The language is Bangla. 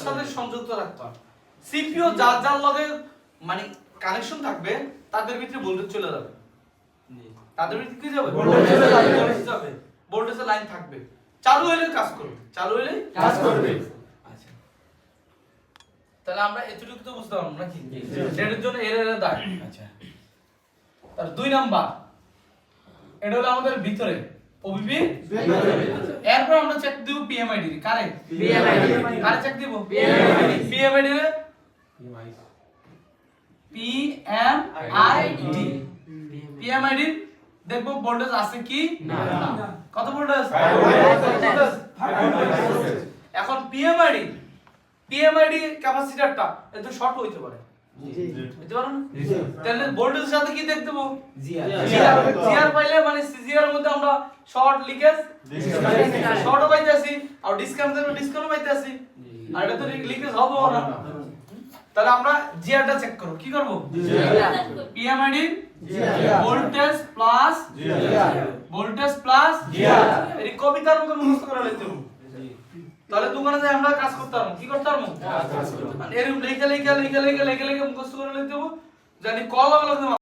সাথে সংযুক্ত রাখতে হয়। সিপিইউ যার যার লগে মানে কানেকশন থাকবে তাদের ভিতরে ভোল্টেজ চলে যাবে। তাদের ভিতরে কি যাবে? ভোল্টেজ যাবে। ভোল্টেজের লাইন থাকবে। চালু হলে কাজ করবে। চালু হলে কাজ করবে। আচ্ছা। তাহলে আমরা এতটুকু তো বুঝতে পারলাম নাকি? এর জন্য এর দাঁড়। আচ্ছা। তার 2 নাম্বার এটা হলো আমাদের ভিতরে ওবিপি এরপর আমরা চেক দিব পিএমআইডি কারে কারে চেক দিব পিএমআইডি রে পিএমআইডি পিএমআইডি দেখবো ভোল্টেজ আছে কি না কত ভোল্টেজ 5 ভোল্টেজ এখন পিএমআইডি ক্যাপাসিটরটা এত শর্ট হইতে পারে বুঝতে পারো না তাহলে ভোল্টেজের সাথে কি দেখতে দেব জিআর পাইলে মানে সিজিআর এর মধ্যে আমরা শর্ট লিকেজ শর্ট পাইতেছি আর ডিসকাউন্ট পাইতেছি আর এটা তো লিকেজ হবে না তাহলে আমরা জিআরটা চেক করব কি করব পিএমআইডি ভোল্টেজ প্লাস জিআর এই কবিতার মতো মুখস্থ করে নিতে হবে তাহলে দোকানে যাই আমরা কাজ করতে পারবো কি করতে পারবো কাজ করতে পারবো এর লেখা মুখস্থ করে নিতে হবে জানি কল লাগলে